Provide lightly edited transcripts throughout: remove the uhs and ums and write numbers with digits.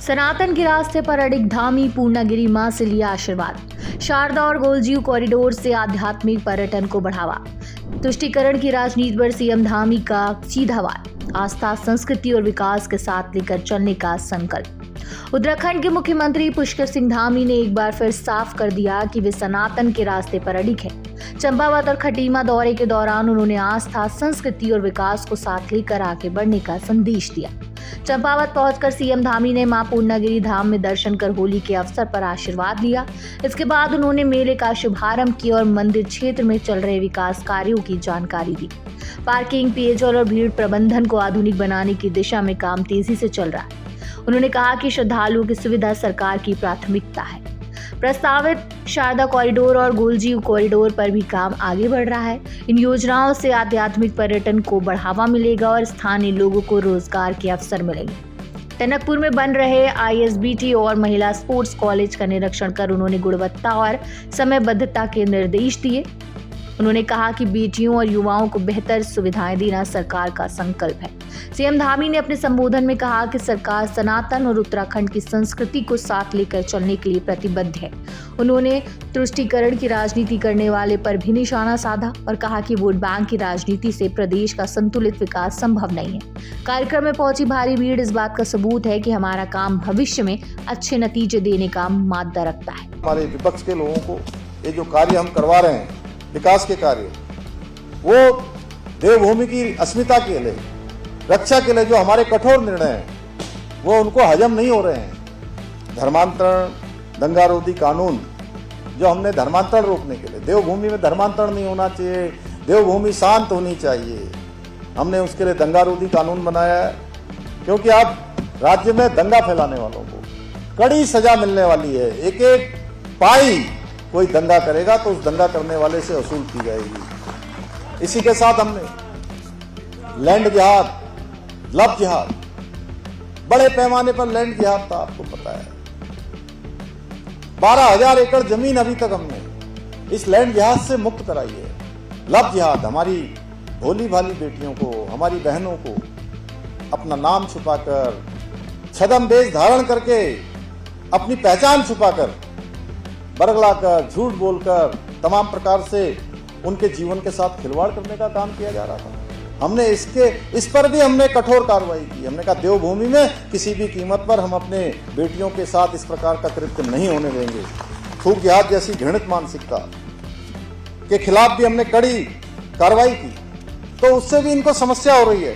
सनातन के रास्ते पर अडिग धामी पूर्णागिरी मां से लिया आशीर्वाद। शारदा और गोलजीव कॉरिडोर से आध्यात्मिक पर्यटन को बढ़ावा। तुष्टीकरण की राजनीति पर सीएम धामी का सीधा वार। आस्था, संस्कृति और विकास के साथ लेकर चलने का संकल्प। उत्तराखंड के मुख्यमंत्री पुष्कर सिंह धामी ने एक बार फिर साफ कर दिया कि वे सनातन के रास्ते पर अडिग हैं। चंपावत और खटीमा दौरे के दौरान उन्होंने आस्था, संस्कृति और विकास को साथ लेकर आगे बढ़ने का संदेश दिया। चंपावत पहुंचकर सीएम धामी ने मां पूर्णागिरी धाम में दर्शन कर होली के अवसर पर आशीर्वाद लिया। इसके बाद उन्होंने मेले का शुभारंभ किया और मंदिर क्षेत्र में चल रहे विकास कार्यों की जानकारी दी। पार्किंग, पेयजल और भीड़ प्रबंधन को आधुनिक बनाने की दिशा में काम तेजी से चल रहा है। उन्होंने कहा कि श्रद्धालुओं की सुविधा सरकार की प्राथमिकता है। प्रस्तावित शारदा कॉरिडोर और गोलजीव कॉरिडोर पर भी काम आगे बढ़ रहा है। इन योजनाओं से आध्यात्मिक पर्यटन को बढ़ावा मिलेगा और स्थानीय लोगों को रोजगार के अवसर मिलेंगे। टनकपुर में बन रहे ISBT और महिला स्पोर्ट्स कॉलेज का निरीक्षण कर उन्होंने गुणवत्ता और समयबद्धता के निर्देश दिए। उन्होंने कहा कि बेटियों और युवाओं को बेहतर सुविधाएं देना सरकार का संकल्प है। सीएम धामी ने अपने संबोधन में कहा कि सरकार सनातन और उत्तराखंड की संस्कृति को साथ लेकर चलने के लिए प्रतिबद्ध है। उन्होंने तुष्टीकरण की राजनीति करने वाले पर भी निशाना साधा और कहा कि वोट बैंक की राजनीति से प्रदेश का संतुलित विकास संभव नहीं है। कार्यक्रम में पहुंची भारी भीड़ इस बात का सबूत है कि हमारा काम भविष्य में अच्छे नतीजे देने का मादा रखता है। हमारे विपक्ष के लोगों को ये जो कार्य हम करवा रहे हैं, विकास के कार्य, वो देवभूमि की अस्मिता के लिए, रक्षा के लिए जो हमारे कठोर निर्णय हैं वो उनको हजम नहीं हो रहे हैं। धर्मांतरण, दंगारोधी कानून जो हमने धर्मांतरण रोकने के लिए, देवभूमि में धर्मांतरण नहीं होना चाहिए, देवभूमि शांत होनी चाहिए, हमने उसके लिए दंगारोधी कानून बनाया है। क्योंकि अब राज्य में दंगा फैलाने वालों को कड़ी सजा मिलने वाली है। एक एक पाई कोई दंगा करेगा तो उस दंगा करने वाले से वसूल की जाएगी। इसी के साथ हमने लैंड जिहाद, लव जिहाद, बड़े पैमाने पर लैंड जिहाद था, आपको पता है। 12,000 एकड़ जमीन अभी तक हमने इस लैंड जिहाद से मुक्त कराई है। लव जिहाद, हमारी भोली भाली बेटियों को, हमारी बहनों को अपना नाम छुपाकर, छद्म वेश धारण करके, अपनी पहचान छुपाकर, बरगलाकर, झूठ बोलकर, तमाम प्रकार से उनके जीवन के साथ खिलवाड़ करने का काम किया जा रहा था। हमने इस पर भी हमने कठोर कार्रवाई की। हमने कहा देवभूमि में किसी भी कीमत पर हम अपने बेटियों के साथ इस प्रकार का कृत्य नहीं होने देंगे। थूक जिहाद जैसी घृणित मानसिकता के खिलाफ भी हमने कड़ी कार्रवाई की, तो उससे भी इनको समस्या हो रही है।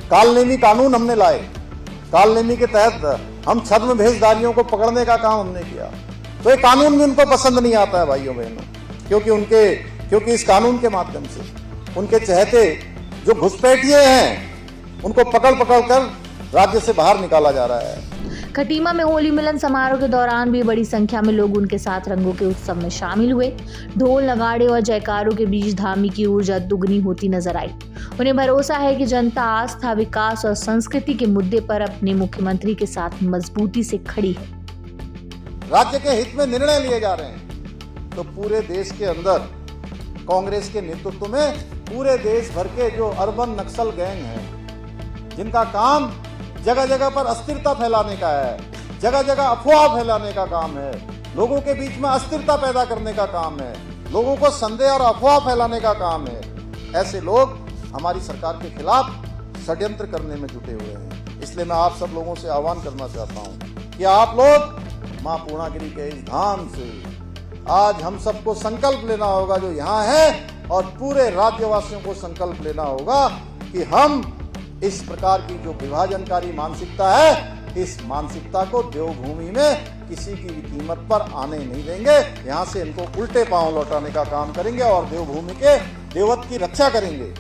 कालनेमी कानून हमने लाए। कालनेमी के तहत हम छद्म भेषधारियों को पकड़ने का काम हमने किया। तो ये कानून भी उनको पसंद नहीं आता है भाइयों बहनों, क्योंकि इस कानून के माध्यम से उनके चहेते जो घुसपैठिए हैं उनको पकड़ कर राज्य से बाहर निकाला जा रहा है। खटीमा में होली मिलन समारोह के दौरान भी बड़ी संख्या में लोग उनके साथ रंगों के उत्सव में शामिल हुए। ढोल, नगाड़े और जयकारों के बीच धामी की ऊर्जा दुगनी होती नजर आई। उन्हें भरोसा है कि जनता आस्था, विकास और संस्कृति के मुद्दे पर अपने मुख्यमंत्री के साथ मजबूती से खड़ी है। राज्य के हित में निर्णय लिए जा रहे हैं तो पूरे देश के अंदर कांग्रेस के नेतृत्व में पूरे देश भर के जो अर्बन नक्सल गैंग हैं, जिनका काम जगह जगह पर अस्थिरता फैलाने का है, जगह जगह अफवाह फैलाने का काम है, लोगों के बीच में अस्थिरता पैदा करने का काम है, लोगों को संदेह और अफवाह फैलाने का काम है, ऐसे लोग हमारी सरकार के खिलाफ षड्यंत्र करने में जुटे हुए हैं। इसलिए मैं आप सब लोगों से आह्वान करना चाहता हूँ कि आप लोग मां पूर्णागिरी के इस धाम से आज हम सबको संकल्प लेना होगा जो यहाँ है, और पूरे राज्यवासियों को संकल्प लेना होगा कि हम इस प्रकार की जो विभाजनकारी मानसिकता है, इस मानसिकता को देवभूमि में किसी की भी कीमत पर आने नहीं देंगे। यहाँ से इनको उल्टे पांव लौटाने का काम करेंगे और देवभूमि के देवत्व की रक्षा करेंगे।